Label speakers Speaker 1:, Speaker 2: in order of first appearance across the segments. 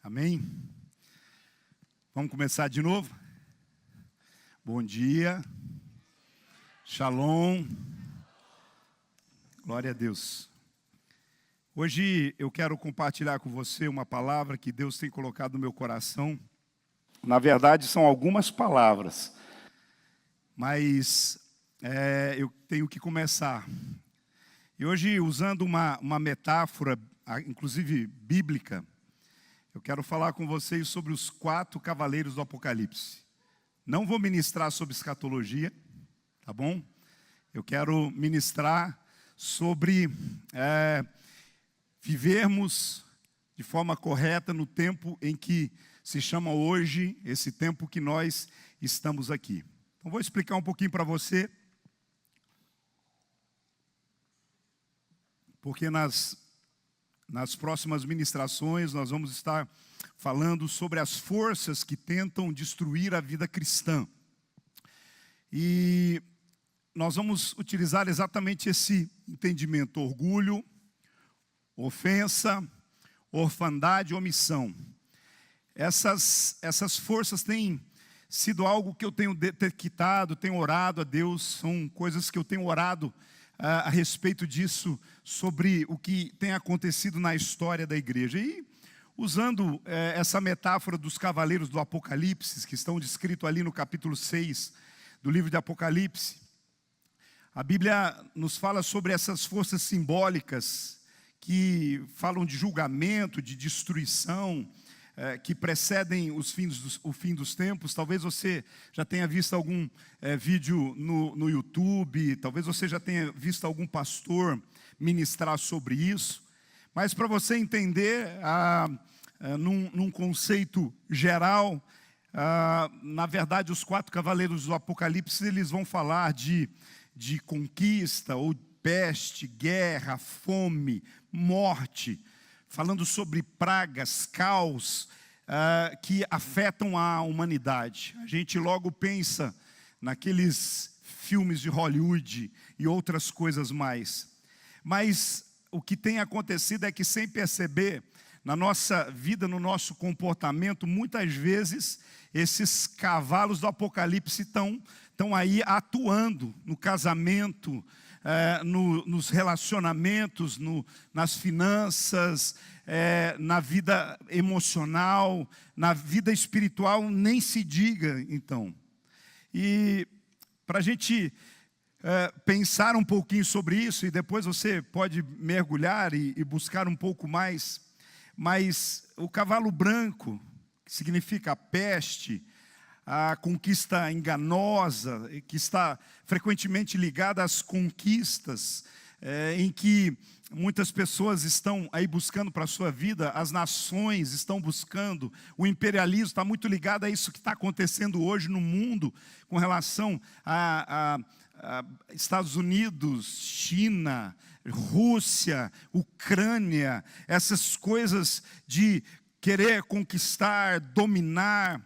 Speaker 1: Amém? Vamos começar de novo? Bom dia. Shalom. Glória a Deus. Hoje eu quero compartilhar com você uma palavra que Deus tem colocado no meu coração. Na verdade, são algumas palavras, mas eu tenho que começar. E hoje, usando uma metáfora, inclusive bíblica, eu quero falar com vocês sobre os 4 cavaleiros do Apocalipse. Não vou ministrar sobre escatologia, tá bom? Eu quero ministrar sobre vivermos de forma correta no tempo em que se chama hoje, esse tempo que nós estamos aqui. Então, vou explicar um pouquinho para você, porque nas próximas ministrações nós vamos estar falando sobre as forças que tentam destruir a vida cristã. E nós vamos utilizar exatamente esse entendimento: orgulho, ofensa, orfandade, omissão. Essas forças têm sido algo que eu tenho detectado, tenho orado a Deus, são coisas que eu tenho orado a respeito disso, sobre o que tem acontecido na história da igreja. E usando essa metáfora dos cavaleiros do Apocalipse, que estão descritos ali no capítulo 6 do livro de Apocalipse, a Bíblia nos fala sobre essas forças simbólicas que falam de julgamento, de destruição, que precedem o fim dos tempos. Talvez você já tenha visto algum vídeo no YouTube, talvez você já tenha visto algum pastor ministrar sobre isso. Mas para você entender, num conceito geral, na verdade os 4 cavaleiros do Apocalipse, eles vão falar de conquista, ou peste, guerra, fome, morte, falando sobre pragas, caos, que afetam a humanidade. A gente logo pensa naqueles filmes de Hollywood e outras coisas mais. Mas o que tem acontecido é que, sem perceber, na nossa vida, no nosso comportamento, muitas vezes esses cavalos do Apocalipse estão aí atuando no casamento, nos relacionamentos, nas finanças, na vida emocional, na vida espiritual, nem se diga, então. E para a gente pensar um pouquinho sobre isso, e depois você pode mergulhar e buscar um pouco mais, mas o cavalo branco, que significa a peste, a conquista enganosa, que está frequentemente ligada às conquistas, em que muitas pessoas estão aí buscando para a sua vida, as nações estão buscando, o imperialismo está muito ligado a isso que está acontecendo hoje no mundo, com relação a Estados Unidos, China, Rússia, Ucrânia, essas coisas de querer conquistar, dominar.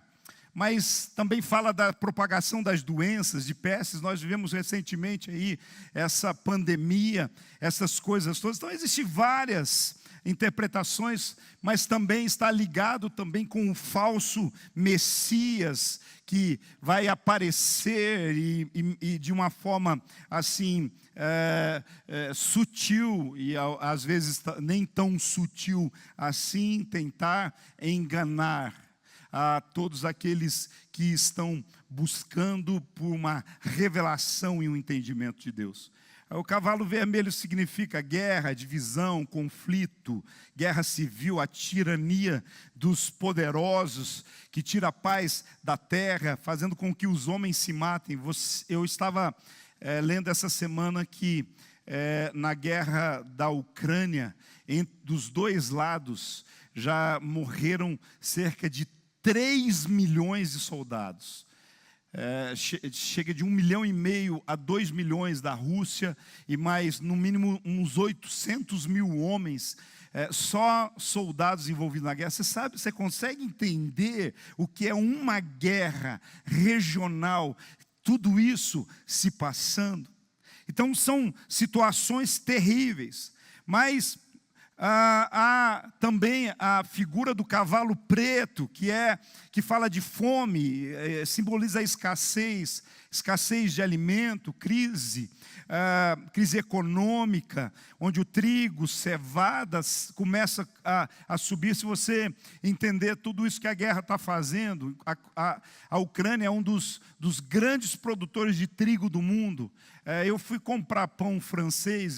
Speaker 1: Mas também fala da propagação das doenças, de pestes. Nós vivemos recentemente aí essa pandemia, essas coisas todas. Então existem várias interpretações, mas também está ligado também com o falso Messias que vai aparecer e de uma forma assim sutil e às vezes nem tão sutil assim, tentar enganar a todos aqueles que estão buscando por uma revelação e um entendimento de Deus. O cavalo vermelho significa guerra, divisão, conflito, guerra civil, a tirania dos poderosos, que tira a paz da terra, fazendo com que os homens se matem. Eu estava lendo essa semana que na guerra da Ucrânia, dos 2 lados, já morreram cerca de 3 milhões de soldados. Chega de 1,5 milhão a 2 milhões da Rússia, e mais, no mínimo, uns 800 mil homens, só soldados envolvidos na guerra. Você consegue entender o que é uma guerra regional, tudo isso se passando? Então, são situações terríveis, mas Há também a figura do cavalo preto, que fala de fome, simboliza a escassez de alimento, crise econômica, onde o trigo, cevadas, começa a subir. Se você entender tudo isso que a guerra está fazendo, a Ucrânia é um dos grandes produtores de trigo do mundo. Eu fui comprar pão francês,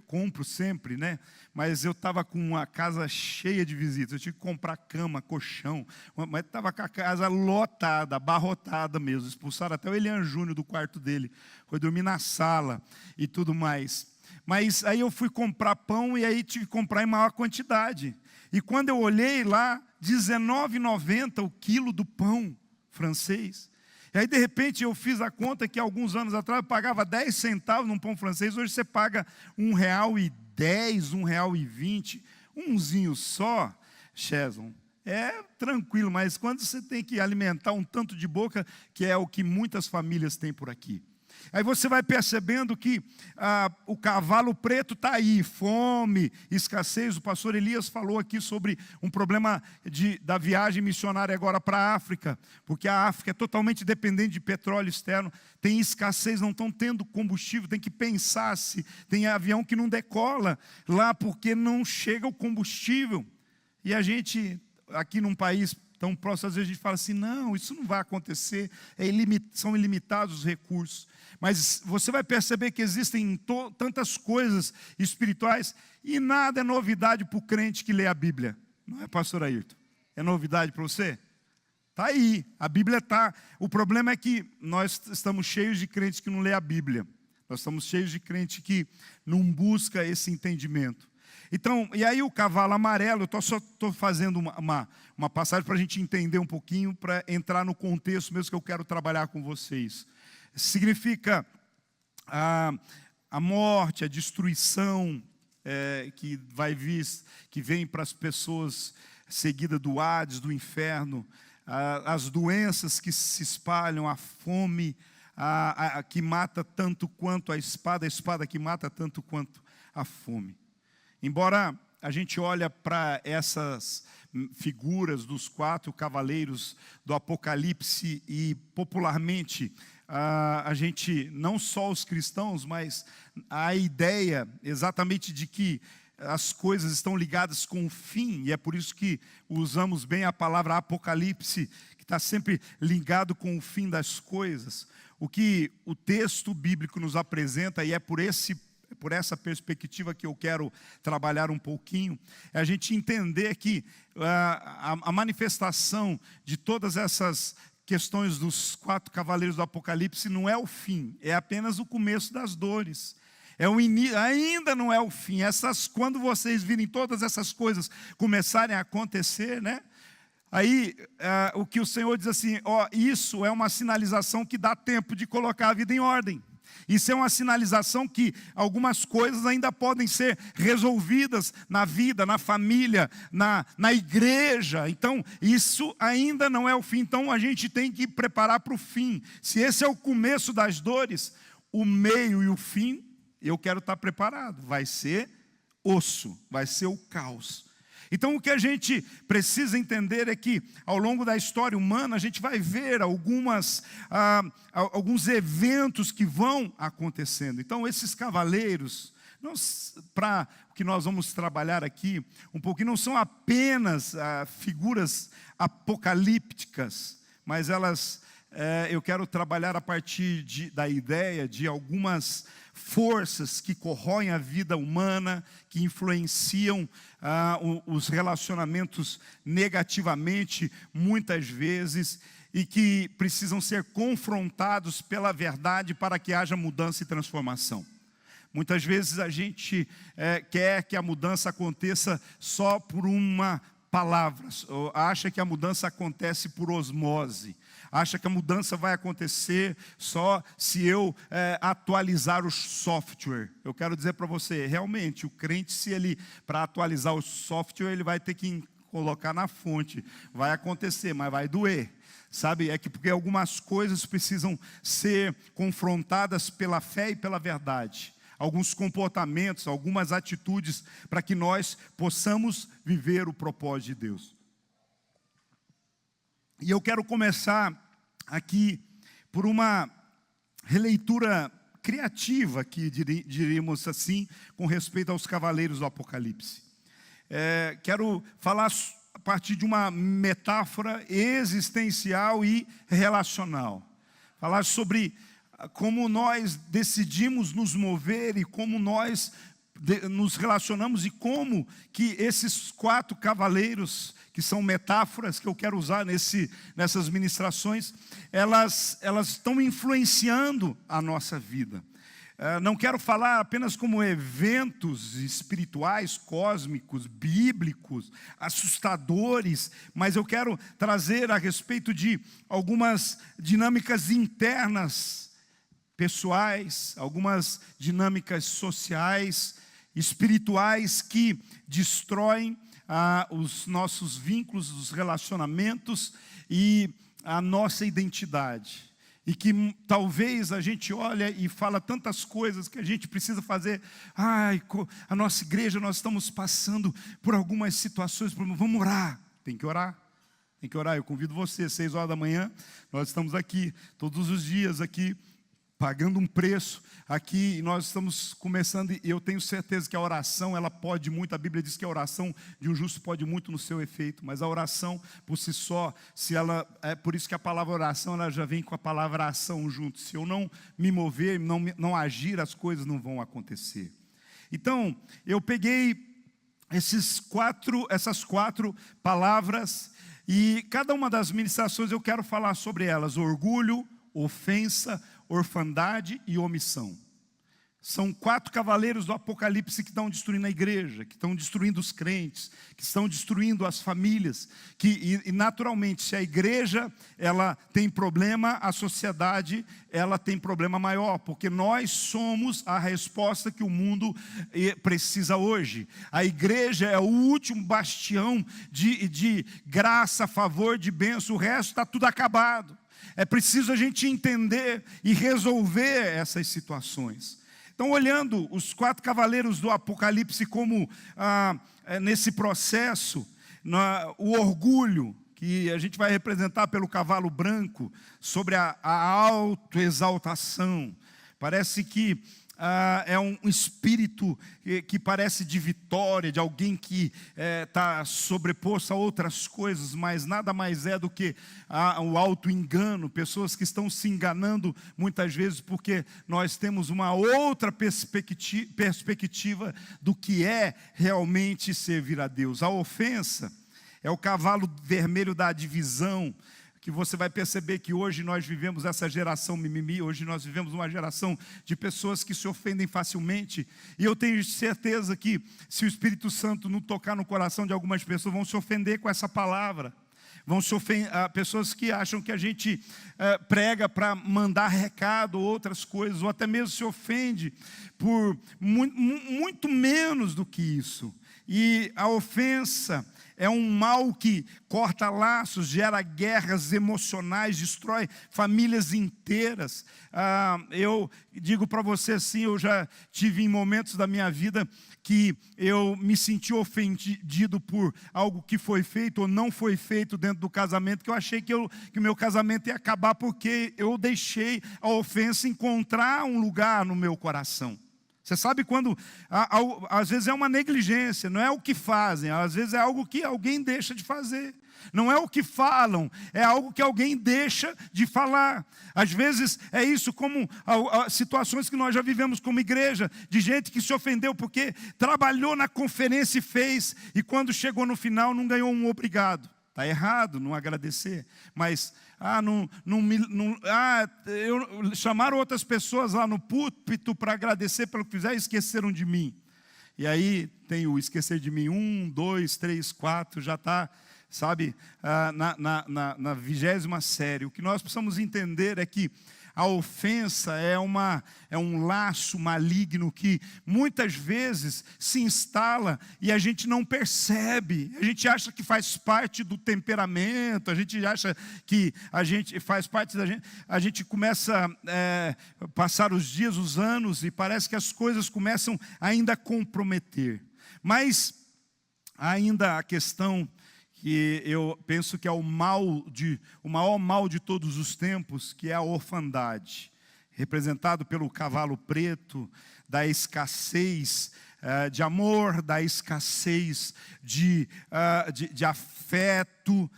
Speaker 1: compro sempre, né? Mas eu estava com uma casa cheia de visitas, eu tive que comprar cama, colchão, mas estava com a casa lotada, abarrotada mesmo. Expulsaram até o Elian Júnior do quarto dele, foi dormir na sala e tudo mais. Mas aí eu fui comprar pão e aí tive que comprar em maior quantidade. E quando eu olhei lá, R$19,90 o quilo do pão francês. E aí, de repente, eu fiz a conta que alguns anos atrás eu pagava 10 centavos num pão francês. Hoje você paga R$1,10, R$1,20. Umzinho só, Chesson, é tranquilo. Mas quando você tem que alimentar um tanto de boca, que é o que muitas famílias têm por aqui. Aí você vai percebendo que o cavalo preto está aí, fome, escassez. O pastor Elias falou aqui sobre um problema da viagem missionária agora para a África, porque a África é totalmente dependente de petróleo externo, tem escassez, não estão tendo combustível, tem que pensar se tem avião que não decola lá porque não chega o combustível. E a gente, aqui num país tão próximo, às vezes a gente fala assim, não, isso não vai acontecer, são ilimitados os recursos. Mas você vai perceber que existem tantas coisas espirituais e nada é novidade para o crente que lê a Bíblia. Não é, pastor Ayrton? É novidade para você? Está aí, a Bíblia está. O problema é que nós estamos cheios de crentes que não lê a Bíblia. Nós estamos cheios de crente que não busca esse entendimento. Então, e aí o cavalo amarelo, eu só estou fazendo uma passagem para a gente entender um pouquinho, para entrar no contexto mesmo que eu quero trabalhar com vocês. Significa a morte, a destruição que vai vir, que vem para as pessoas, seguida do Hades, do inferno, as doenças que se espalham, a fome que mata tanto quanto a espada que mata tanto quanto a fome. Embora a gente olhe para essas figuras dos 4 cavaleiros do Apocalipse e popularmente a gente, não só os cristãos, mas a ideia exatamente de que as coisas estão ligadas com o fim, e é por isso que usamos bem a palavra Apocalipse, que está sempre ligado com o fim das coisas. O que o texto bíblico nos apresenta, e é por essa perspectiva que eu quero trabalhar um pouquinho, é a gente entender que a manifestação de todas essas questões dos 4 cavaleiros do Apocalipse não é o fim, é apenas o começo das dores. Ainda não é o fim. Quando vocês virem todas essas coisas começarem a acontecer, né? Aí o que o Senhor diz assim, isso é uma sinalização que dá tempo de colocar a vida em ordem. Isso é uma sinalização que algumas coisas ainda podem ser resolvidas na vida, na família, na igreja. Então, isso ainda não é o fim. Então, a gente tem que preparar para o fim. Se esse é o começo das dores, o meio e o fim, eu quero estar preparado. Vai ser osso, vai ser o caos. Então, o que a gente precisa entender é que, ao longo da história humana, a gente vai ver alguns eventos que vão acontecendo. Então, esses cavaleiros, para o que nós vamos trabalhar aqui um pouquinho, não são apenas figuras apocalípticas, mas eu quero trabalhar a partir da ideia de algumas forças que corroem a vida humana, que influenciam os relacionamentos negativamente, muitas vezes, e que precisam ser confrontados pela verdade para que haja mudança e transformação. Muitas vezes a gente quer que a mudança aconteça só por uma palavra, acha que a mudança acontece por osmose, acha que a mudança vai acontecer só se eu atualizar o software. Eu quero dizer para você, realmente, o crente, para atualizar o software, ele vai ter que colocar na fonte. Vai acontecer, mas vai doer. Sabe, porque algumas coisas precisam ser confrontadas pela fé e pela verdade. alguns comportamentos, algumas atitudes, para que nós possamos viver o propósito de Deus. E eu quero começar aqui por uma releitura criativa, aqui, diríamos assim, com respeito aos cavaleiros do Apocalipse. Quero falar a partir de uma metáfora existencial e relacional. Falar sobre como nós decidimos nos mover e como nós nos relacionamos e como que esses 4 cavaleiros, que são metáforas que eu quero usar nessas ministrações, elas estão influenciando a nossa vida. Não quero falar apenas como eventos espirituais, cósmicos, bíblicos, assustadores, mas eu quero trazer a respeito de algumas dinâmicas internas, pessoais, algumas dinâmicas sociais, espirituais que destroem os nossos vínculos, os relacionamentos e a nossa identidade. E que talvez a gente olha e fala tantas coisas que a gente precisa fazer. A nossa igreja, nós estamos passando por algumas situações, vamos orar. Tem que orar. Tem que orar. Eu convido você, 6 horas da manhã, nós estamos aqui, todos os dias aqui, pagando um preço aqui, e nós estamos começando, e eu tenho certeza que a oração, ela pode muito, a Bíblia diz que a oração de um justo pode muito no seu efeito, mas a oração por si só, é por isso que a palavra oração, ela já vem com a palavra ação junto. Se eu não me mover, não agir, as coisas não vão acontecer. Então, eu peguei essas 4 palavras, e cada uma das ministrações eu quero falar sobre elas: orgulho, ofensa, orfandade e omissão. São 4 cavaleiros do Apocalipse que estão destruindo a igreja, que estão destruindo os crentes, que estão destruindo as famílias. E naturalmente, se a igreja ela tem problema, a sociedade ela tem problema maior, porque nós somos a resposta que o mundo precisa hoje. A igreja é o último bastião de graça, favor, de bênção. O resto está tudo acabado. É preciso a gente entender e resolver essas situações. Então, olhando os 4 cavaleiros do Apocalipse como nesse processo, o orgulho, que a gente vai representar pelo cavalo branco, sobre a autoexaltação. Parece que é um espírito que parece de vitória, de alguém que está sobreposto a outras coisas, mas nada mais é do que o auto-engano, pessoas que estão se enganando muitas vezes porque nós temos uma outra perspectiva do que é realmente servir a Deus. A ofensa é o cavalo vermelho da divisão, que você vai perceber que hoje nós vivemos essa geração mimimi, hoje nós vivemos uma geração de pessoas que se ofendem facilmente, e eu tenho certeza que se o Espírito Santo não tocar no coração de algumas pessoas, vão se ofender com essa palavra, vão se ofender, pessoas que acham que a gente prega para mandar recado ou outras coisas, ou até mesmo se ofende por muito menos do que isso. E a ofensa é um mal que corta laços, gera guerras emocionais, destrói famílias inteiras. Eu digo para você assim, eu já tive em momentos da minha vida que eu me senti ofendido por algo que foi feito ou não foi feito dentro do casamento, que eu achei que o meu casamento ia acabar porque eu deixei a ofensa encontrar um lugar no meu coração. Você sabe quando, às vezes é uma negligência, não é o que fazem, às vezes é algo que alguém deixa de fazer. Não é o que falam, é algo que alguém deixa de falar. Às vezes é isso, como situações que nós já vivemos como igreja, de gente que se ofendeu porque trabalhou na conferência e fez, e quando chegou no final não ganhou um obrigado. Está errado não agradecer, mas chamaram outras pessoas lá no púlpito para agradecer pelo que fizeram e esqueceram de mim. E aí tem o esquecer de mim, 1, 2, 3, 4, já está, sabe, na 20ª série. O que nós precisamos entender é que A ofensa é um laço maligno que muitas vezes se instala e a gente não percebe. A gente acha que faz parte do temperamento, a gente acha que a gente faz parte da gente. A gente começa a passar os dias, os anos, e parece que as coisas começam ainda a comprometer. Mas ainda a questão que eu penso que é o maior mal de todos os tempos, que é a orfandade, representado pelo cavalo preto, da escassez de amor, da escassez de afeto,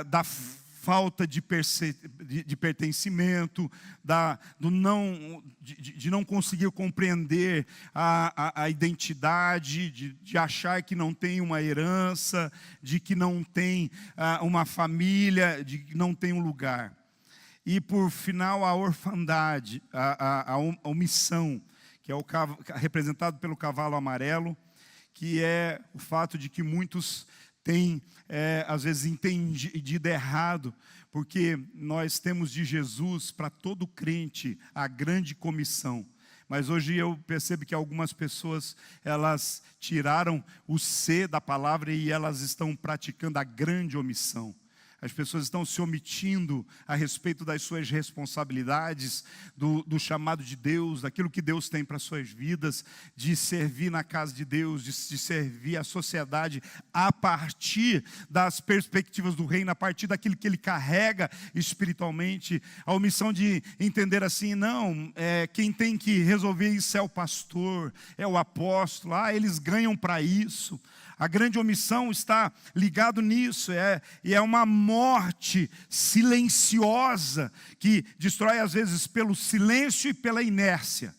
Speaker 1: da falta de pertencimento, de não conseguir compreender a identidade, de achar que não tem uma herança, de que não tem uma família, de que não tem um lugar. E por final a orfandade, a omissão, que é representado pelo cavalo amarelo, que é o fato de que muitos têm, às vezes, entendido errado, porque nós temos de Jesus, para todo crente, a grande comissão. Mas hoje eu percebo que algumas pessoas, elas tiraram o C da palavra e elas estão praticando a grande omissão. As pessoas estão se omitindo a respeito das suas responsabilidades, do chamado de Deus, daquilo que Deus tem para as suas vidas, de servir na casa de Deus, de servir a sociedade a partir das perspectivas do reino, a partir daquilo que ele carrega espiritualmente. A omissão de entender assim, não, quem tem que resolver isso é o pastor, é o apóstolo, eles ganham para isso. A grande omissão está ligado nisso, e é uma morte silenciosa que destrói às vezes pelo silêncio e pela inércia.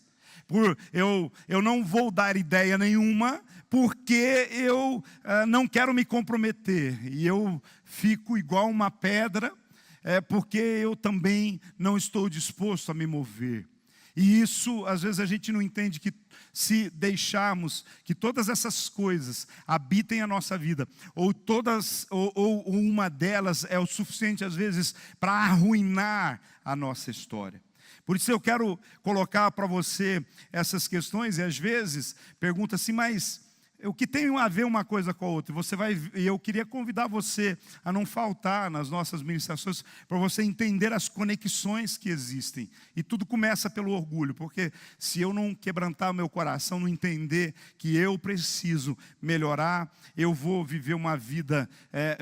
Speaker 1: Eu não vou dar ideia nenhuma porque eu não quero me comprometer, e eu fico igual uma pedra porque eu também não estou disposto a me mover. E isso, às vezes, a gente não entende que se deixarmos que todas essas coisas habitem a nossa vida, ou uma delas é o suficiente, às vezes, para arruinar a nossa história. Por isso eu quero colocar para você essas questões, e às vezes pergunta assim, mas o que tem a ver uma coisa com a outra? E eu queria convidar você a não faltar nas nossas ministrações, para você entender as conexões que existem. E tudo começa pelo orgulho, porque se eu não quebrantar o meu coração, não entender que eu preciso melhorar, eu vou viver uma vida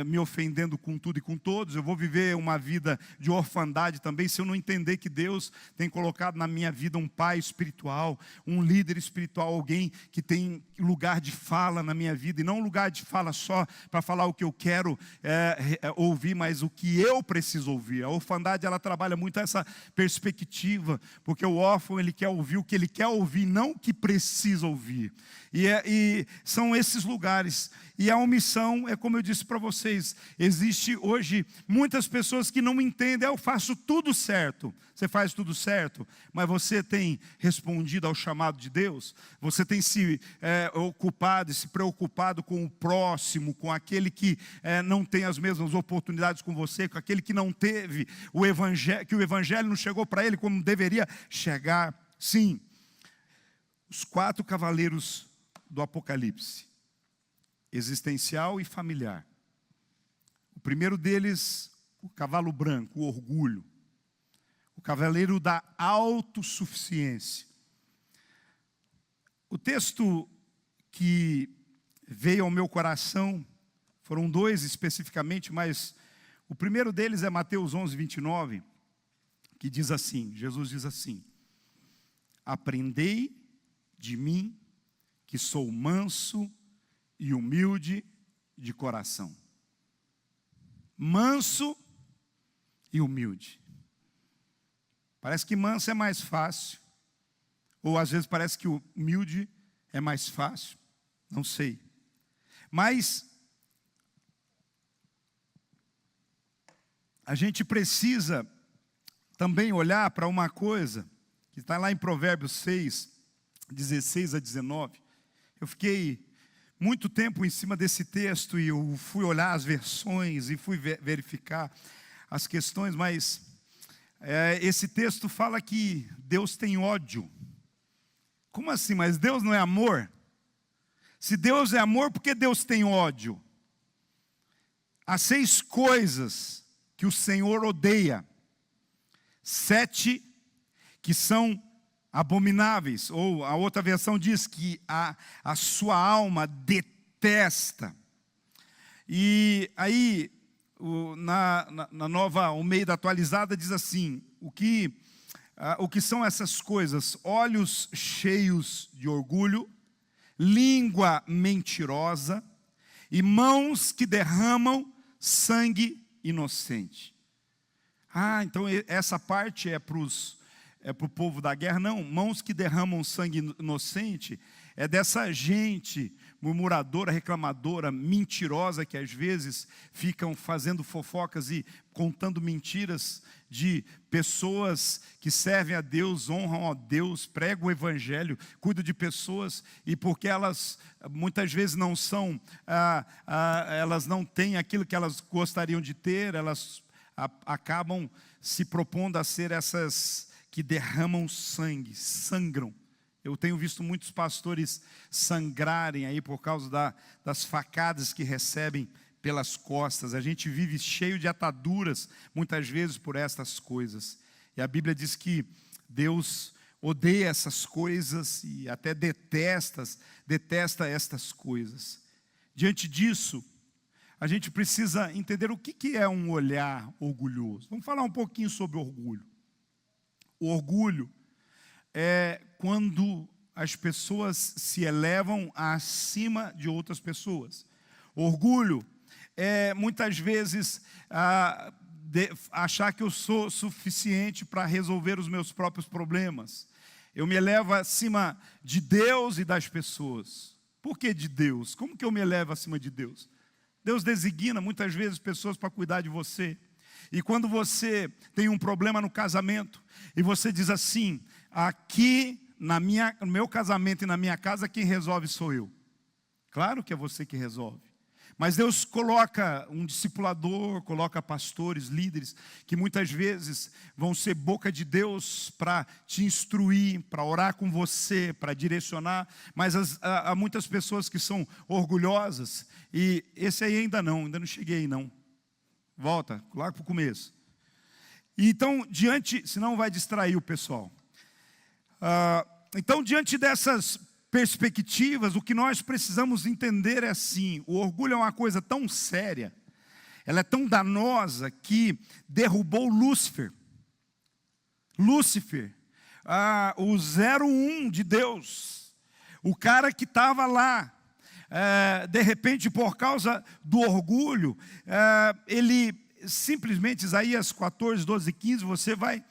Speaker 1: me ofendendo com tudo e com todos, eu vou viver uma vida de orfandade também, se eu não entender que Deus tem colocado na minha vida um pai espiritual, um líder espiritual, alguém que tem lugar de fala na minha vida, e não um lugar de fala só para falar o que eu quero ouvir, mas o que eu preciso ouvir. A orfandade, ela trabalha muito essa perspectiva, porque o órfão, ele quer ouvir o que ele quer ouvir, não o que precisa ouvir. E são esses lugares. E a omissão, como eu disse para vocês, existe hoje muitas pessoas que não entendem, eu faço tudo certo. Você faz tudo certo, mas você tem respondido ao chamado de Deus? Você tem se ocupado e se preocupado com o próximo, com aquele que não tem as mesmas oportunidades com você, com aquele que não teve o evangelho, que o evangelho não chegou para ele como deveria chegar? Sim, os 4 cavaleiros do Apocalipse, existencial e familiar. O primeiro deles, o cavalo branco, o orgulho. O cavaleiro da autossuficiência. O texto que veio ao meu coração, foram 2 especificamente, mas o primeiro deles é Mateus 11, 29, que diz assim, Jesus diz assim: aprendei de mim, que sou manso e humilde de coração. Manso e humilde. Parece que manso é mais fácil, ou às vezes parece que humilde é mais fácil, não sei. Mas a gente precisa também olhar para uma coisa, que está lá em Provérbios 6, 16 a 19. Eu fiquei muito tempo em cima desse texto e eu fui olhar as versões e fui verificar as questões, mas esse texto fala que Deus tem ódio. Como assim? Mas Deus não é amor? Se Deus é amor, por que Deus tem ódio? Há 6 coisas que o Senhor odeia. 7 que são abomináveis. Ou a outra versão diz que a sua alma detesta. E aí, na nova Almeida atualizada diz assim, o que são essas coisas? Olhos cheios de orgulho, língua mentirosa e mãos que derramam sangue inocente. Então essa parte é para o povo da guerra? Não, mãos que derramam sangue inocente é dessa gente murmuradora, reclamadora, mentirosa, que às vezes ficam fazendo fofocas e contando mentiras de pessoas que servem a Deus, honram a Deus, pregam o Evangelho, cuidam de pessoas, e porque elas muitas vezes não são, elas não têm aquilo que elas gostariam de ter, elas acabam se propondo a ser essas que derramam sangue, sangram. Eu tenho visto muitos pastores sangrarem aí por causa das facadas que recebem pelas costas. A gente vive cheio de ataduras, muitas vezes por estas coisas. E a Bíblia diz que Deus odeia essas coisas e até detesta estas coisas. Diante disso, a gente precisa entender o que é um olhar orgulhoso. Vamos falar um pouquinho sobre orgulho. O orgulho é quando as pessoas se elevam acima de outras pessoas. Orgulho é muitas vezes achar que eu sou suficiente para resolver os meus próprios problemas. Eu me elevo acima de Deus e das pessoas. Por que de Deus? Como que eu me elevo acima de Deus? Deus designa muitas vezes pessoas para cuidar de você. E quando você tem um problema no casamento, e você diz assim, aqui no meu casamento e na minha casa, quem resolve sou eu. Claro que é você que resolve. Mas Deus coloca um discipulador, coloca pastores, líderes, que muitas vezes vão ser boca de Deus para te instruir, para orar com você, para direcionar. Mas há muitas pessoas que são orgulhosas, e esse aí ainda não cheguei não. Volta, lá para o começo. Então, senão vai distrair o pessoal. Então, diante dessas perspectivas, o que nós precisamos entender é assim: o orgulho é uma coisa tão séria, ela é tão danosa, que derrubou Lúcifer. O 01 de Deus, o cara que estava lá, de repente, por causa do orgulho, ele simplesmente, Isaías 14, 12 e 15, você vai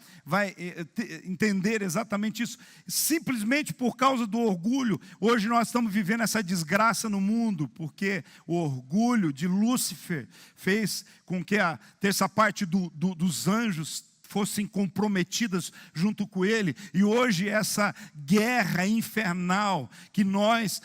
Speaker 1: entender exatamente isso. Simplesmente por causa do orgulho, hoje nós estamos vivendo essa desgraça no mundo, porque o orgulho de Lúcifer fez com que a terça parte dos anjos fossem comprometidas junto com ele, e hoje essa guerra infernal que nós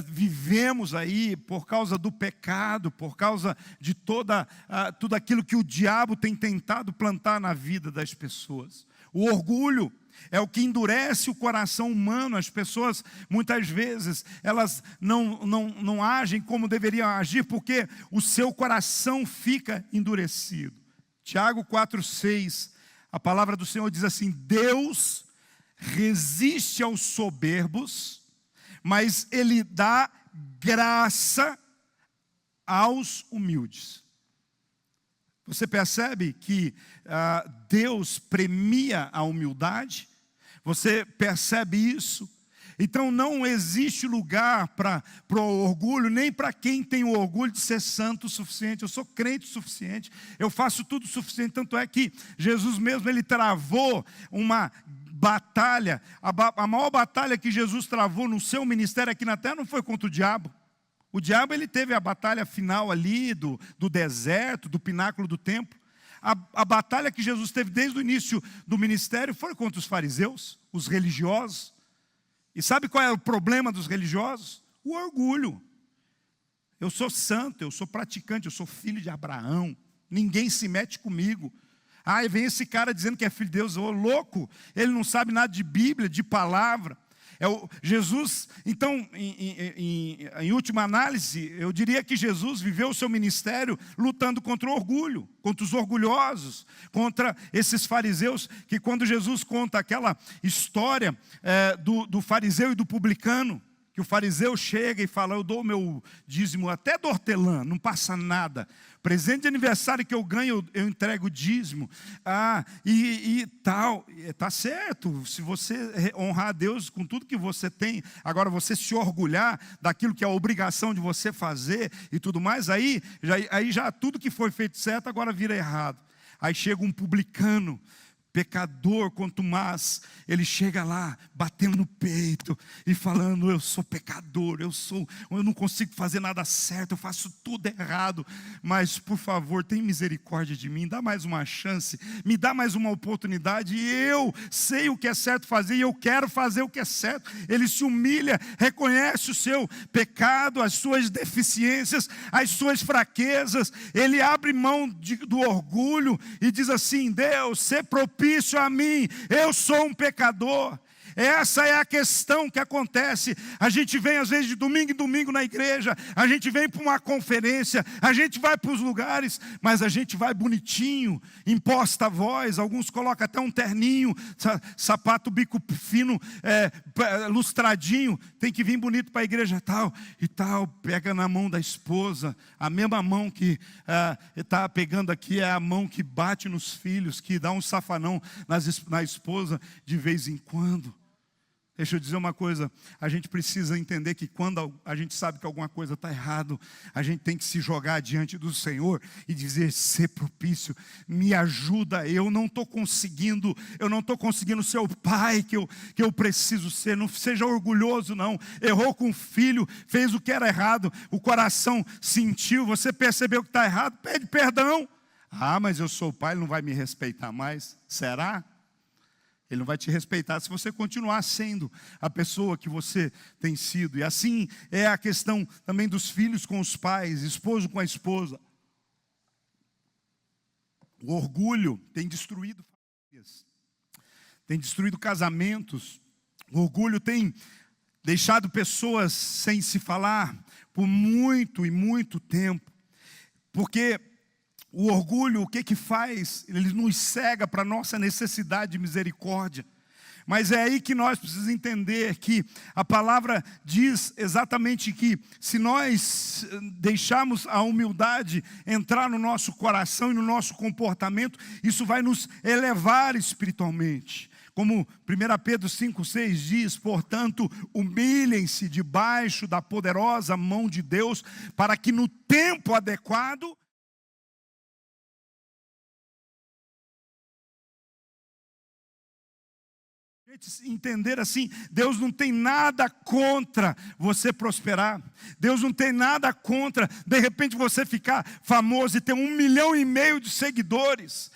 Speaker 1: vivemos aí por causa do pecado, por causa de tudo aquilo que o diabo tem tentado plantar na vida das pessoas. O orgulho é o que endurece o coração humano. As pessoas, muitas vezes, elas não agem como deveriam agir, porque o seu coração fica endurecido. Tiago 4,6, a palavra do Senhor diz assim: Deus resiste aos soberbos, mas Ele dá graça aos humildes. Você percebe que Deus premia a humildade? Você percebe isso? Então não existe lugar para o orgulho, nem para quem tem o orgulho de ser santo o suficiente. Eu sou crente o suficiente, eu faço tudo o suficiente. Tanto é que Jesus mesmo, ele travou uma batalha. A maior batalha que Jesus travou no seu ministério aqui na terra não foi contra o diabo. O diabo, ele teve a batalha final ali do deserto, do pináculo do templo. A batalha que Jesus teve desde o início do ministério foi contra os fariseus, os religiosos. E sabe qual é o problema dos religiosos? O orgulho. Eu sou santo, eu sou praticante, eu sou filho de Abraão, ninguém se mete comigo. Ah, e vem esse cara dizendo que é filho de Deus, ô louco, ele não sabe nada de Bíblia, de palavra. Jesus, então, em última análise, eu diria que Jesus viveu o seu ministério lutando contra o orgulho, contra os orgulhosos, contra esses fariseus, que quando Jesus conta aquela história do fariseu e do publicano, que o fariseu chega e fala, eu dou o meu dízimo até do hortelã, não passa nada. Presente de aniversário que eu ganho, eu entrego o dízimo. E tal. Está certo, se você honrar a Deus com tudo que você tem, agora você se orgulhar daquilo que é a obrigação de você fazer e tudo mais, aí já tudo que foi feito certo agora vira errado. Aí chega um publicano, pecador contumaz, ele chega lá, batendo no peito e falando, eu sou pecador, eu não consigo fazer nada certo, eu faço tudo errado, mas por favor, tem misericórdia de mim, dá mais uma chance, me dá mais uma oportunidade, e eu sei o que é certo fazer, e eu quero fazer o que é certo. Ele se humilha, reconhece o seu pecado, as suas deficiências, as suas fraquezas, ele abre mão do orgulho, e diz assim, Deus, sê propício a mim, eu sou um pecador. Essa é a questão que acontece. A gente vem às vezes de domingo em domingo na igreja, a gente vem para uma conferência, a gente vai para os lugares, mas a gente vai bonitinho, imposta a voz, alguns colocam até um terninho, sapato bico fino, lustradinho, tem que vir bonito para a igreja e tal, pega na mão da esposa, a mesma mão que está pegando aqui é a mão que bate nos filhos, que dá um safanão na esposa de vez em quando. Deixa eu dizer uma coisa, a gente precisa entender que quando a gente sabe que alguma coisa está errado, a gente tem que se jogar diante do Senhor e dizer, ser propício, me ajuda, eu não estou conseguindo ser o pai que eu preciso ser, não seja orgulhoso não, errou com o filho, fez o que era errado, o coração sentiu, você percebeu que está errado, pede perdão. Mas eu sou o pai, ele não vai me respeitar mais, será? Ele não vai te respeitar se você continuar sendo a pessoa que você tem sido. E assim é a questão também dos filhos com os pais, esposo com a esposa. O orgulho tem destruído famílias, tem destruído casamentos. O orgulho tem deixado pessoas sem se falar por muito e muito tempo. Porque o orgulho, o que faz? Ele nos cega para a nossa necessidade de misericórdia. Mas é aí que nós precisamos entender que a palavra diz exatamente que se nós deixarmos a humildade entrar no nosso coração e no nosso comportamento, isso vai nos elevar espiritualmente. Como 1 Pedro 5,6 diz, portanto, humilhem-se debaixo da poderosa mão de Deus, para que no tempo adequado entender assim, Deus não tem nada contra você prosperar, Deus não tem nada contra, de repente você ficar famoso e ter 1,5 milhão de seguidores,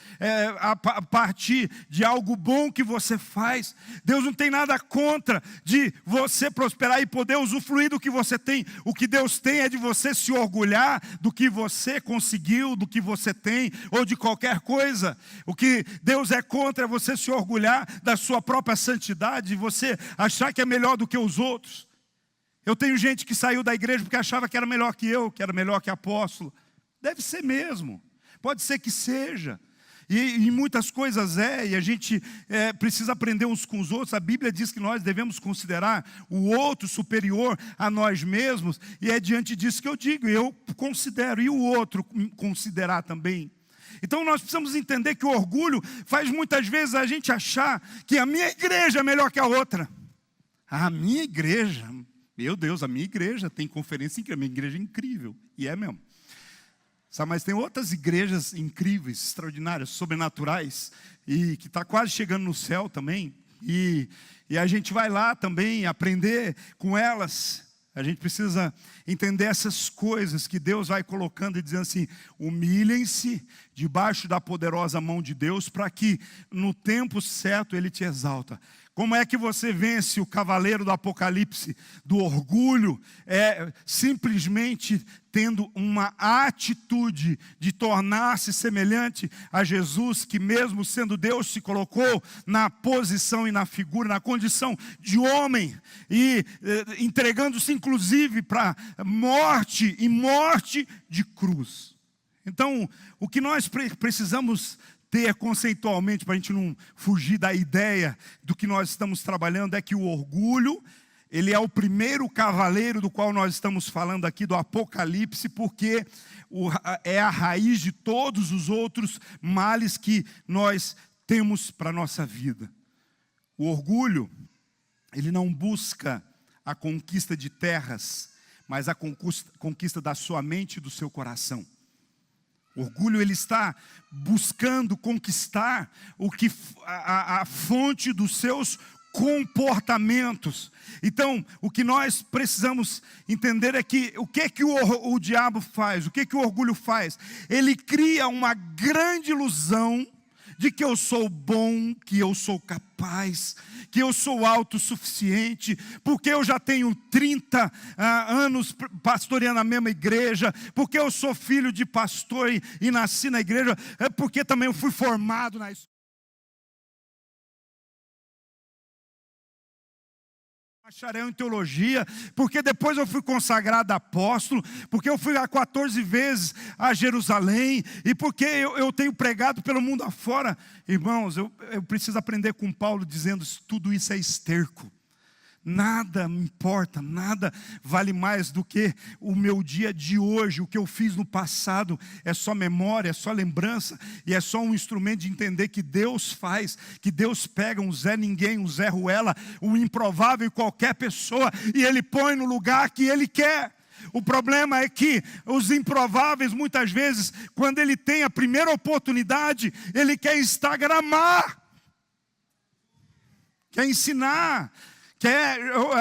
Speaker 1: a partir de algo bom que você faz. Deus não tem nada contra de você prosperar e poder usufruir do que você tem. O que Deus tem é de você se orgulhar do que você conseguiu, do que você tem, ou de qualquer coisa. O que Deus é contra é você se orgulhar da sua própria santidade, você achar que é melhor do que os outros. Eu tenho gente que saiu da igreja porque achava que era melhor que eu, que era melhor que apóstolo. Deve ser mesmo, pode ser que seja. E muitas coisas e a gente precisa aprender uns com os outros. A Bíblia diz que nós devemos considerar o outro superior a nós mesmos, e é diante disso que eu digo, eu considero, e o outro considerar também. Então nós precisamos entender que o orgulho faz muitas vezes a gente achar que a minha igreja é melhor que a outra. A minha igreja, meu Deus, a minha igreja tem conferência incrível, a minha igreja é incrível, e é mesmo. Sabe, mas tem outras igrejas incríveis, extraordinárias, sobrenaturais, e que está quase chegando no céu também, e a gente vai lá também aprender com elas. A gente precisa entender essas coisas que Deus vai colocando e dizendo assim, humilhem-se debaixo da poderosa mão de Deus, para que no tempo certo Ele te exalta. Como é que você vence o cavaleiro do Apocalipse, do orgulho? É simplesmente tendo uma atitude de tornar-se semelhante a Jesus, que mesmo sendo Deus se colocou na posição e na figura, na condição de homem, e entregando-se inclusive para morte e morte de cruz. Então, o que nós precisamos ter conceitualmente, para a gente não fugir da ideia do que nós estamos trabalhando, é que o orgulho, ele é o primeiro cavaleiro do qual nós estamos falando aqui do Apocalipse, porque é a raiz de todos os outros males que nós temos para a nossa vida. O orgulho, ele não busca a conquista de terras, mas a conquista da sua mente e do seu coração. O orgulho, ele está buscando conquistar a fonte dos seus comportamentos. Então, o que nós precisamos entender é que o que o diabo faz, o que o orgulho faz? Ele cria uma grande ilusão de que eu sou bom, que eu sou capaz, que eu sou autossuficiente, porque eu já tenho 30 anos pastoreando a mesma igreja, porque eu sou filho de pastor e nasci na igreja, porque também eu fui formado na escola. Bacharel em teologia, porque depois eu fui consagrado apóstolo, porque eu fui há 14 vezes a Jerusalém, e porque eu tenho pregado pelo mundo afora. Irmãos, eu preciso aprender com Paulo dizendo: tudo isso é esterco. Nada me importa, nada vale mais do que o meu dia de hoje. O que eu fiz no passado é só memória, é só lembrança, e é só um instrumento de entender que Deus faz, que Deus pega um Zé Ninguém, um Zé Ruela, um improvável, qualquer pessoa, e Ele põe no lugar que Ele quer. O problema é que os improváveis, muitas vezes, quando ele tem a primeira oportunidade, ele quer instagramar, quer ensinar,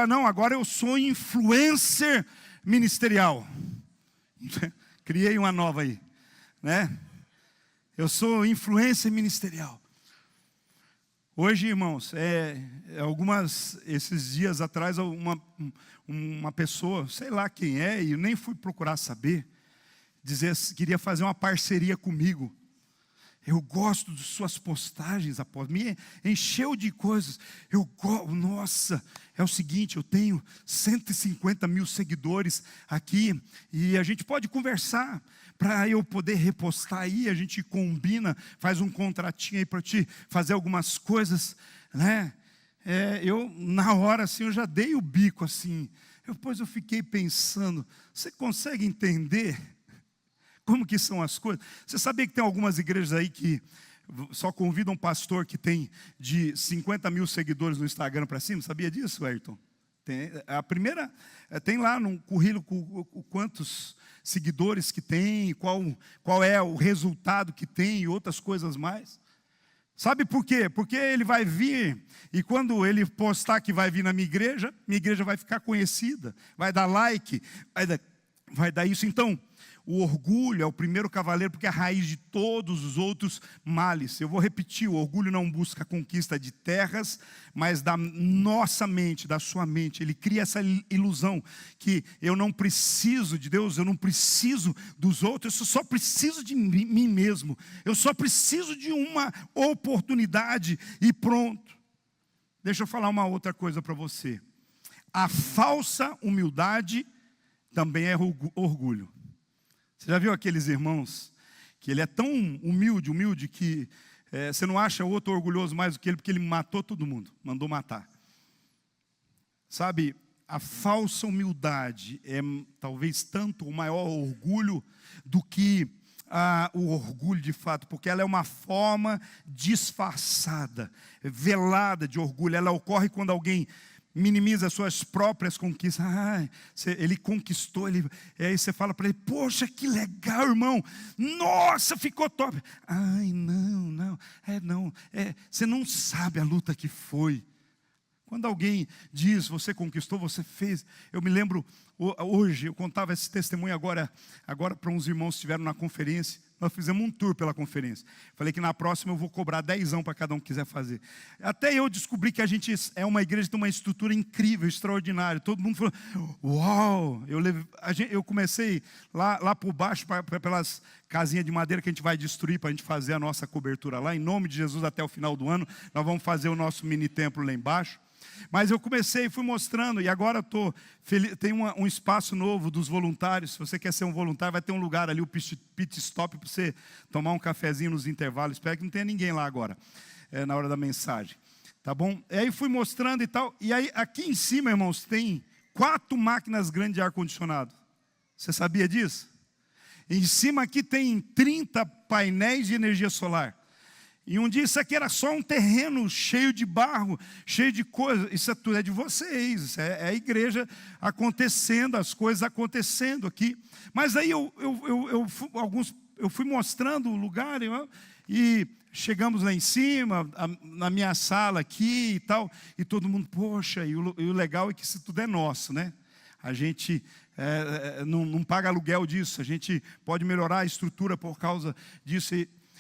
Speaker 1: não, agora eu sou influencer ministerial. Criei uma nova aí, né? Eu sou influencer ministerial. Hoje, irmãos, esses dias atrás, uma pessoa, sei lá quem é, e eu nem fui procurar saber, queria fazer uma parceria comigo. Eu gosto de suas postagens, apóstolo. Me encheu de coisas. Nossa, é o seguinte, eu tenho 150 mil seguidores aqui, e a gente pode conversar, para eu poder repostar aí, a gente combina, faz um contratinho aí para te fazer algumas coisas, né? Na hora assim, eu já dei o bico assim. Depois eu fiquei pensando, você consegue entender como que são as coisas? Você sabia que tem algumas igrejas aí que só convidam um pastor que tem de 50 mil seguidores no Instagram para cima? Sabia disso, Ayrton? A primeira, tem lá no currículo quantos seguidores que tem, qual é o resultado que tem e outras coisas mais. Sabe por quê? Porque ele vai vir, e quando ele postar que vai vir na minha igreja vai ficar conhecida, vai dar like, vai dar isso. Então, o orgulho é o primeiro cavaleiro, porque é a raiz de todos os outros males. Eu vou repetir: o orgulho não busca a conquista de terras, mas da nossa mente, da sua mente. Ele cria essa ilusão que eu não preciso de Deus, eu não preciso dos outros, eu só preciso de mim mesmo. Eu só preciso de uma oportunidade e pronto. Deixa eu falar uma outra coisa para você. A falsa humildade também é orgulho. Você já viu aqueles irmãos que ele é tão humilde que você não acha o outro orgulhoso mais do que ele, porque ele matou todo mundo, mandou matar. Sabe, a falsa humildade é talvez tanto o maior orgulho do que o orgulho de fato, porque ela é uma forma disfarçada, velada de orgulho. Ela ocorre quando alguém minimiza as suas próprias conquistas. Ele conquistou, aí você fala para ele: poxa, que legal, irmão, nossa, ficou top. Não, você não sabe a luta que foi. Quando alguém diz: você conquistou, você fez. Eu me lembro, hoje, eu contava esse testemunho agora para uns irmãos que estiveram na conferência, nós fizemos um tour pela conferência. Falei que na próxima eu vou cobrar 10 para cada um que quiser fazer. Até eu descobri que a gente é uma igreja que tem uma estrutura incrível, extraordinária. Todo mundo falou, uau! Eu comecei lá por baixo, pelas casinhas de madeira que a gente vai destruir para a gente fazer a nossa cobertura lá. Em nome de Jesus, até o final do ano, nós vamos fazer o nosso mini templo lá embaixo. Mas eu comecei, fui mostrando, e agora tem um espaço novo dos voluntários. Se você quer ser um voluntário, vai ter um lugar ali, o pit stop, para você tomar um cafezinho nos intervalos. Espero que não tenha ninguém lá agora, na hora da mensagem. Tá bom? E aí fui mostrando e tal. E aí aqui em cima, irmãos, tem 4 máquinas grandes de ar-condicionado. Você sabia disso? Em cima aqui tem 30 painéis de energia solar. E um dia isso aqui era só um terreno cheio de barro, cheio de coisas. Isso tudo é de vocês, isso é a igreja acontecendo, as coisas acontecendo aqui. Mas aí eu fui mostrando o lugar e chegamos lá em cima, na minha sala aqui e tal. E todo mundo, poxa, e o legal é que isso tudo é nosso, né? A gente não paga aluguel disso, a gente pode melhorar a estrutura por causa disso.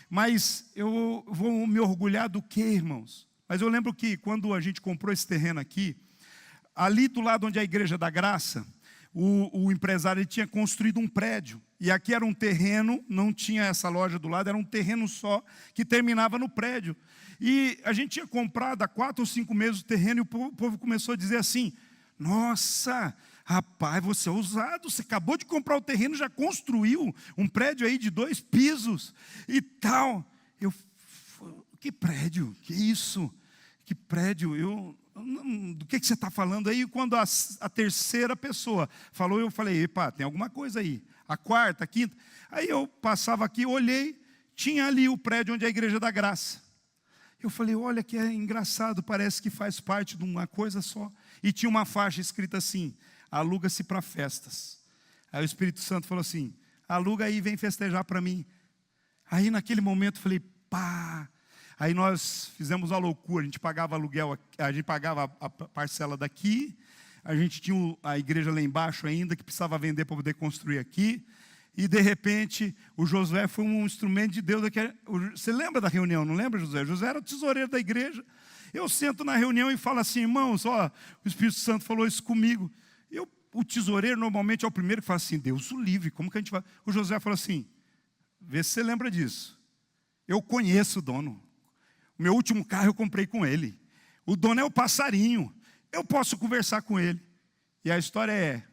Speaker 1: Mas eu vou me orgulhar do quê, irmãos? Mas eu lembro que quando a gente comprou esse terreno aqui, ali do lado onde é a Igreja da Graça, o empresário ele tinha construído um prédio. E aqui era um terreno, não tinha essa loja do lado, era um terreno só que terminava no prédio. E a gente tinha comprado há 4 ou 5 meses o terreno e o povo começou a dizer assim, nossa, rapaz, você é ousado, você acabou de comprar o terreno, já construiu um prédio aí de 2 pisos e tal. Que prédio? Que isso? Que prédio? Do que você está falando aí? Quando a terceira pessoa falou, eu falei, epa, tem alguma coisa aí. A quarta, a quinta. Aí eu passava aqui, olhei, tinha ali o prédio onde é a Igreja da Graça. Eu falei, olha que é engraçado, parece que faz parte de uma coisa só. E tinha uma faixa escrita assim, aluga-se para festas. Aí o Espírito Santo falou assim, aluga aí e vem festejar para mim. Aí naquele momento eu falei, pá. Aí nós fizemos uma loucura, a gente pagava aluguel, a gente pagava a parcela daqui, a gente tinha a igreja lá embaixo ainda, que precisava vender para poder construir aqui. E de repente, o Josué foi um instrumento de Deus. Você lembra da reunião, não lembra, Josué? Josué era o tesoureiro da igreja. Eu sento na reunião e falo assim, irmãos, ó, o Espírito Santo falou isso comigo. O tesoureiro normalmente é o primeiro que fala assim, Deus o livre, como que a gente vai? O Josué falou assim, vê se você lembra disso. Eu conheço o dono. O meu último carro eu comprei com ele. O dono é o passarinho. Eu posso conversar com ele. E a história é,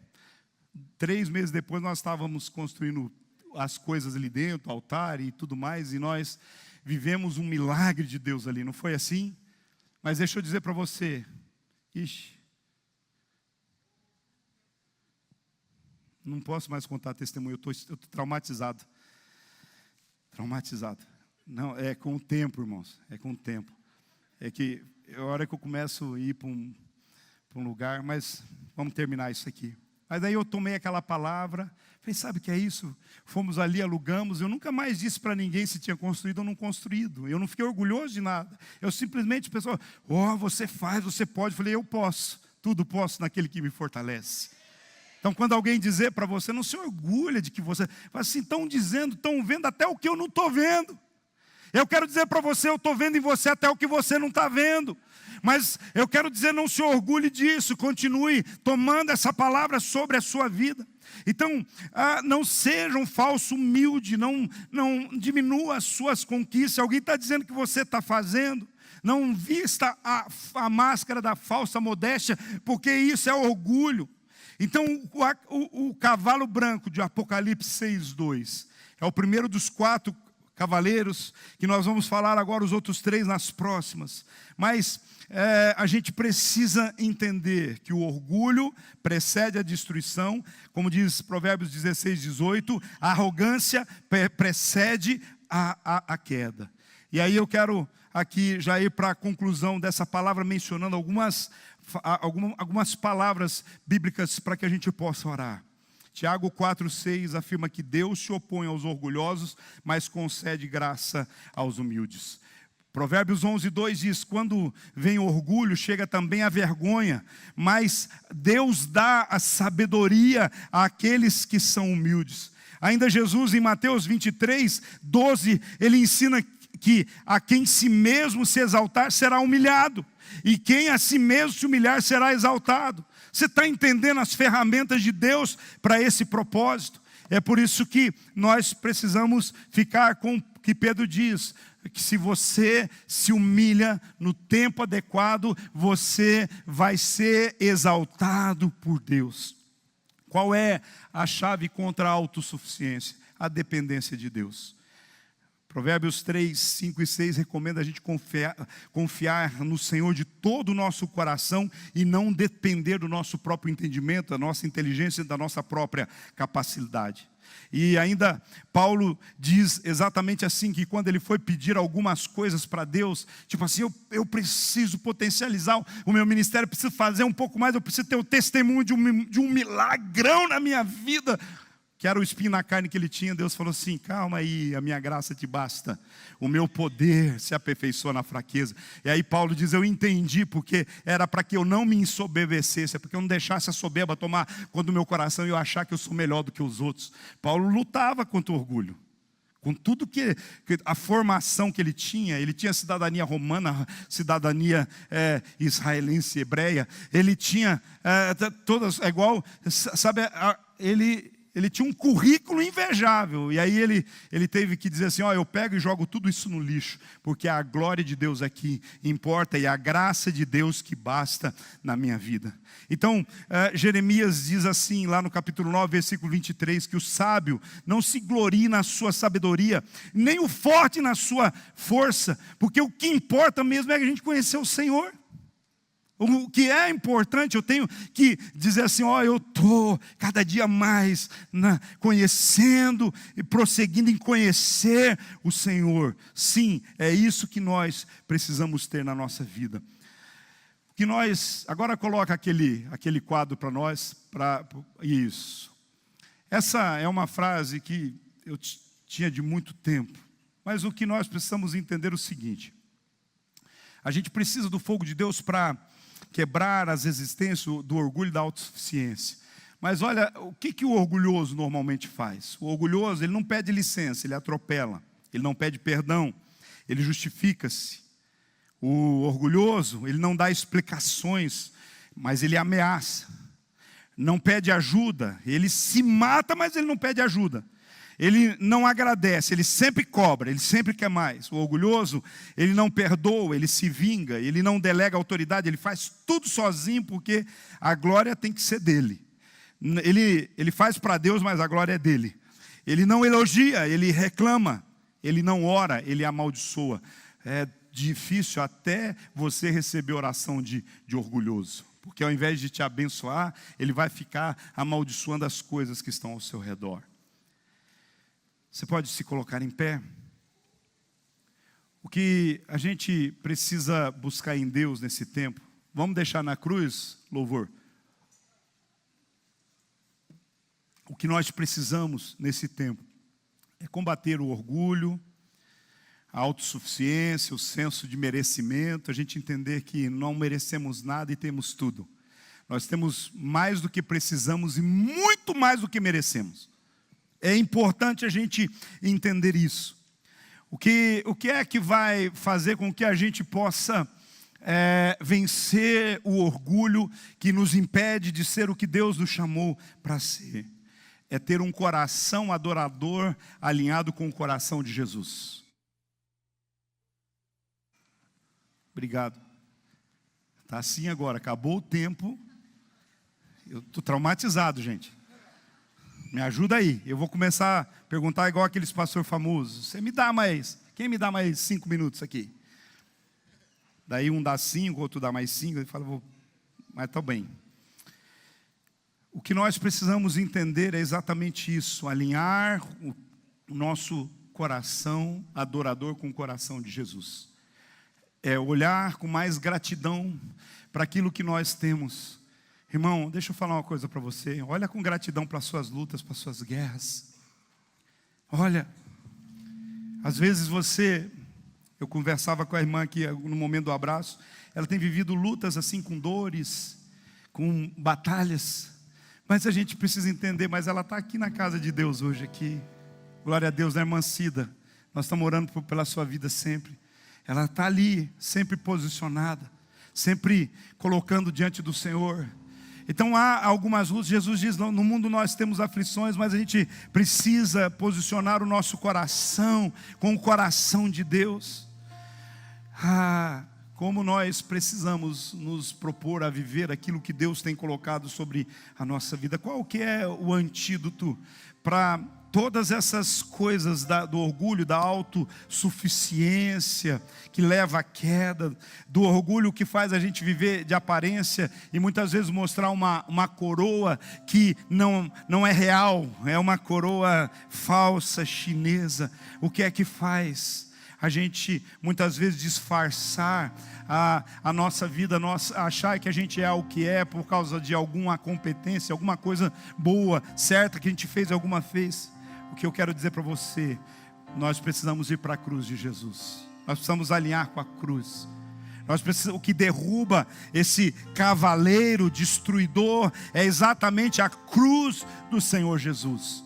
Speaker 1: 3 meses depois nós estávamos construindo as coisas ali dentro, o altar e tudo mais, e nós vivemos um milagre de Deus ali, não foi assim? Mas deixa eu dizer para você, não posso mais contar testemunho, eu estou traumatizado. Traumatizado. Não, é com o tempo, irmãos, é com o tempo. É que a hora que eu começo a ir para um lugar, mas vamos terminar isso aqui. Mas aí eu tomei aquela palavra, falei, sabe o que é isso? Fomos ali, alugamos, eu nunca mais disse para ninguém se tinha construído ou não construído. Eu não fiquei orgulhoso de nada. Eu simplesmente, pessoal, você faz, você pode. Eu falei, eu posso, tudo posso naquele que me fortalece. Então, quando alguém dizer para você, não se orgulha de que você... Fala assim, estão dizendo, estão vendo até o que eu não estou vendo. Eu quero dizer para você, eu estou vendo em você até o que você não está vendo. Mas eu quero dizer, não se orgulhe disso, continue tomando essa palavra sobre a sua vida. Então, não seja um falso humilde, não diminua as suas conquistas. Alguém está dizendo que você está fazendo, não vista a máscara da falsa modéstia, porque isso é orgulho. Então, o cavalo branco de Apocalipse 6:2 é o primeiro dos 4 cavaleiros, que nós vamos falar agora os outros 3 nas próximas. Mas a gente precisa entender que o orgulho precede a destruição, como diz Provérbios 16:18, a arrogância precede a queda. E aí eu quero aqui já ir para a conclusão dessa palavra, mencionando algumas palavras bíblicas para que a gente possa orar. Tiago 4:6 afirma que Deus se opõe aos orgulhosos, mas concede graça aos humildes. Provérbios 11:2 diz, quando vem o orgulho, chega também a vergonha, mas Deus dá a sabedoria àqueles que são humildes. Ainda Jesus, em Mateus 23, 12, ele ensina que a quem si mesmo se exaltar será humilhado, e quem a si mesmo se humilhar será exaltado. Você está entendendo as ferramentas de Deus para esse propósito? É por isso que nós precisamos ficar com o que Pedro diz, que se você se humilha no tempo adequado, você vai ser exaltado por Deus. Qual é a chave contra a autossuficiência? A dependência de Deus. Provérbios 3, 5 e 6 recomenda a gente confiar no Senhor de todo o nosso coração e não depender do nosso próprio entendimento, da nossa inteligência e da nossa própria capacidade. E ainda Paulo diz exatamente assim, que quando ele foi pedir algumas coisas para Deus, tipo assim, eu preciso potencializar o meu ministério, eu preciso fazer um pouco mais, eu preciso ter o testemunho de um milagrão na minha vida, que era o espinho na carne que ele tinha. Deus falou assim: calma aí, a minha graça te basta, o meu poder se aperfeiçoa na fraqueza. E aí Paulo diz: eu entendi, porque era para que eu não me ensoberbecesse, é porque eu não deixasse a soberba tomar conta do meu coração e eu achar que eu sou melhor do que os outros. Paulo lutava contra o orgulho, com tudo que a formação que ele tinha cidadania romana, cidadania israelense, hebreia, ele tinha todas, é igual, sabe, ele tinha um currículo invejável, e aí ele teve que dizer assim: eu pego e jogo tudo isso no lixo, porque a glória de Deus é que importa, e a graça de Deus que basta na minha vida. Então, Jeremias diz assim, lá no capítulo 9, versículo 23, que o sábio não se glorie na sua sabedoria, nem o forte na sua força, porque o que importa mesmo é a gente conhecer o Senhor. O que é importante, eu tenho que dizer assim: eu estou cada dia mais conhecendo e prosseguindo em conhecer o Senhor. Sim, é isso que nós precisamos ter na nossa vida. Que nós, agora coloca aquele quadro para nós, isso. Essa é uma frase que eu tinha de muito tempo, mas o que nós precisamos entender é o seguinte: a gente precisa do fogo de Deus para quebrar as resistências do orgulho e da autossuficiência. Mas olha, o que o orgulhoso normalmente faz? O orgulhoso, ele não pede licença, ele atropela. Ele não pede perdão, ele justifica-se. O orgulhoso, ele não dá explicações, mas ele ameaça. Não pede ajuda, ele se mata, mas ele não pede ajuda. Ele não agradece, ele sempre cobra, ele sempre quer mais. O orgulhoso, ele não perdoa, ele se vinga, ele não delega autoridade, ele faz tudo sozinho, porque a glória tem que ser dele. Ele faz para Deus, mas a glória é dele. Ele não elogia, ele reclama. Ele não ora, ele amaldiçoa. É difícil até você receber oração de orgulhoso, porque ao invés de te abençoar, ele vai ficar amaldiçoando as coisas que estão ao seu redor. Você pode se colocar em pé? O que a gente precisa buscar em Deus nesse tempo, vamos deixar na cruz, louvor. O que nós precisamos nesse tempo é combater o orgulho, a autossuficiência, o senso de merecimento, a gente entender que não merecemos nada e temos tudo. Nós temos mais do que precisamos e muito mais do que merecemos. É importante a gente entender isso. O que é que vai fazer com que a gente possa vencer o orgulho que nos impede de ser o que Deus nos chamou para ser? É ter um coração adorador alinhado com o coração de Jesus. Obrigado. Está assim agora, acabou o tempo. Eu estou traumatizado, gente. Me ajuda aí. Eu vou começar a perguntar igual aqueles pastores famosos. Você me dá mais? Quem me dá mais 5 minutos aqui? Daí um dá 5, outro dá mais 5. Ele fala, mas está bem. O que nós precisamos entender é exatamente isso. Alinhar o nosso coração adorador com o coração de Jesus. É olhar com mais gratidão para aquilo que nós temos. Irmão, deixa eu falar uma coisa para você. Olha com gratidão para as suas lutas, para as suas guerras. Olha, às vezes eu conversava com a irmã aqui no momento do abraço, ela tem vivido lutas assim com dores, com batalhas, Mas a gente precisa entender, mas ela está aqui na casa de Deus hoje, aqui. Glória a Deus, né, irmã Cida? Nós estamos orando pela sua vida sempre. Ela está ali, sempre posicionada, sempre colocando diante do Senhor. Então há algumas lutas. Jesus diz, no mundo nós temos aflições, mas a gente precisa posicionar o nosso coração com o coração de Deus. Como nós precisamos nos propor a viver aquilo que Deus tem colocado sobre a nossa vida. Qual que é o antídoto para todas essas coisas do orgulho, da autossuficiência que leva à queda, do orgulho que faz a gente viver de aparência e muitas vezes mostrar uma coroa que não é real, é uma coroa falsa, chinesa. O que é que faz a gente muitas vezes disfarçar a nossa vida, achar que a gente é o que é por causa de alguma competência, alguma coisa boa, certa que a gente fez, alguma vez? O que eu quero dizer para você, nós precisamos ir para a cruz de Jesus. Nós precisamos alinhar com a cruz. O que derruba esse cavaleiro destruidor é exatamente a cruz do Senhor Jesus.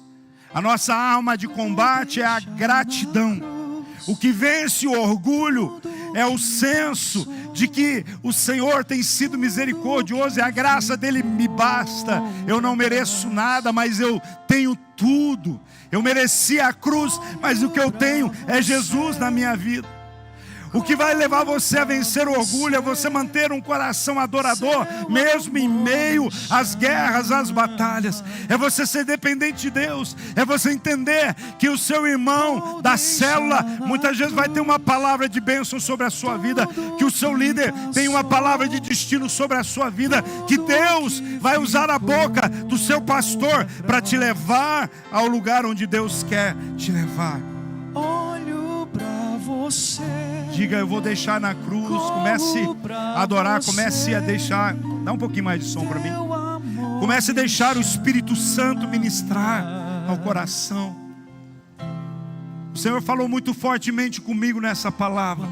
Speaker 1: A nossa arma de combate é a gratidão. O que vence o orgulho é o senso de que o Senhor tem sido misericordioso e a graça dele me basta. Eu não mereço nada, mas eu tenho tudo. Eu mereci a cruz, mas o que eu tenho é Jesus na minha vida. O que vai levar você a vencer o orgulho é você manter um coração adorador, mesmo em meio às guerras, às batalhas. É você ser dependente de Deus. É você entender que o seu irmão da célula muitas vezes vai ter uma palavra de bênção sobre a sua vida, que o seu líder tem uma palavra de destino sobre a sua vida, que Deus vai usar a boca do seu pastor para te levar ao lugar onde Deus quer te levar.
Speaker 2: Olho para você.
Speaker 1: Diga, eu vou deixar na cruz. Comece a adorar, comece a deixar. Dá um pouquinho mais de som para mim. Comece a deixar o Espírito Santo ministrar ao coração. O Senhor falou muito fortemente comigo nessa palavra,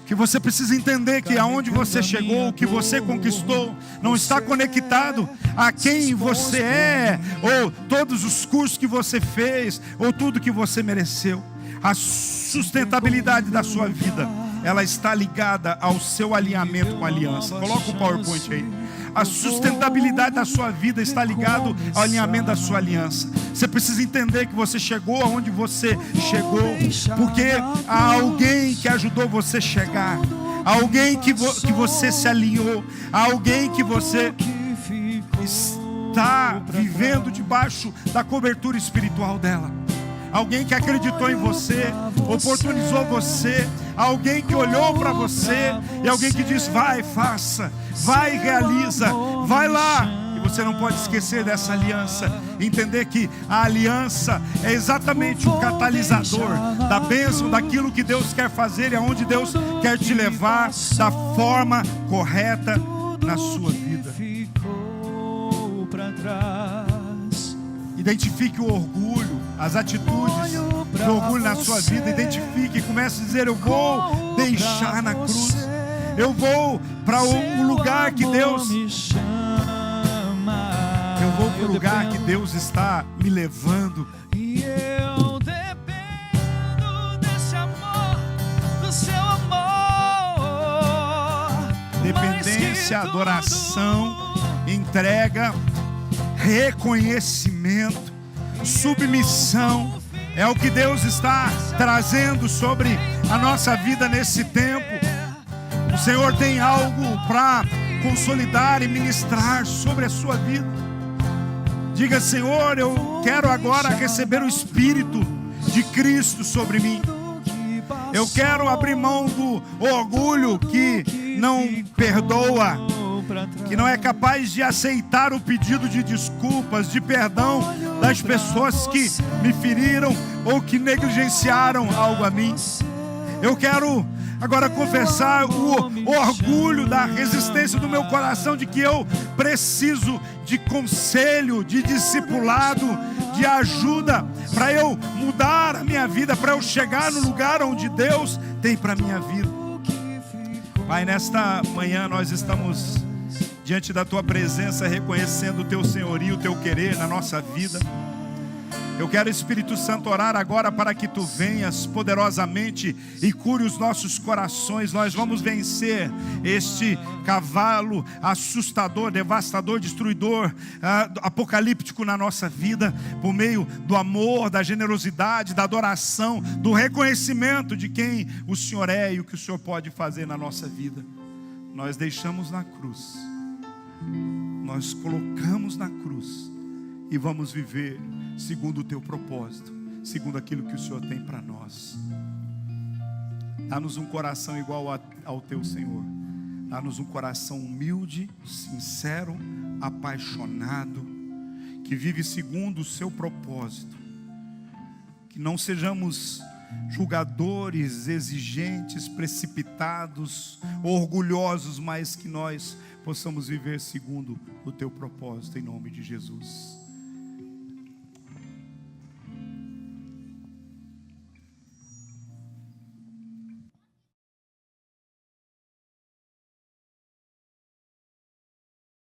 Speaker 1: que você precisa entender que aonde você chegou, o que você conquistou, não está conectado a quem você é, ou todos os cursos que você fez, ou tudo que você mereceu. A sustentabilidade da sua vida, ela está ligada ao seu alinhamento com a aliança. Coloca o PowerPoint aí. A sustentabilidade da sua vida está ligada ao alinhamento da sua aliança. Você precisa entender que você chegou aonde você chegou, porque há alguém que ajudou você a chegar, há alguém que você se alinhou, há alguém que você está vivendo debaixo da cobertura espiritual dela. Alguém que acreditou em você, oportunizou você, alguém que olhou para você e alguém que diz, vai, faça, vai, realiza, vai lá. E você não pode esquecer dessa aliança, entender que a aliança é exatamente o catalisador da bênção, daquilo que Deus quer fazer e aonde Deus quer te levar da forma correta na sua vida. Identifique o orgulho, as atitudes do orgulho na sua vida. Identifique e comece a dizer, eu vou deixar na cruz. Eu vou para o lugar que Deus... Eu vou para o lugar que Deus está me levando.
Speaker 2: E eu dependo desse amor, do seu amor.
Speaker 1: Dependência, adoração, entrega, reconhecimento, submissão, é o que Deus está trazendo sobre a nossa vida nesse tempo. O Senhor tem algo para consolidar e ministrar sobre a sua vida. Diga, Senhor, eu quero agora receber o Espírito de Cristo sobre mim. Eu quero abrir mão do orgulho que não perdoa, que não é capaz de aceitar o pedido de desculpas, de perdão das pessoas que me feriram ou que negligenciaram algo a mim. Eu quero agora confessar o orgulho da resistência do meu coração, de que eu preciso de conselho, de discipulado, de ajuda, para eu mudar a minha vida, para eu chegar no lugar onde Deus tem para a minha vida. Pai, nesta manhã nós estamos diante da Tua presença, reconhecendo o Teu senhorio, o Teu querer na nossa vida. Eu quero, Espírito Santo, orar agora para que Tu venhas poderosamente e cure os nossos corações. Nós vamos vencer este cavalo assustador, devastador, destruidor, apocalíptico na nossa vida, por meio do amor, da generosidade, da adoração, do reconhecimento de quem o Senhor é e o que o Senhor pode fazer na nossa vida. Nós deixamos na cruz, nós colocamos na cruz e vamos viver segundo o Teu propósito, segundo aquilo que o Senhor tem para nós. Dá-nos um coração igual ao Teu, Senhor. Dá-nos um coração humilde, sincero, apaixonado, que vive segundo o Seu propósito. Que não sejamos julgadores, exigentes, precipitados, orgulhosos, mas que nós possamos viver segundo o Teu propósito, em nome de Jesus.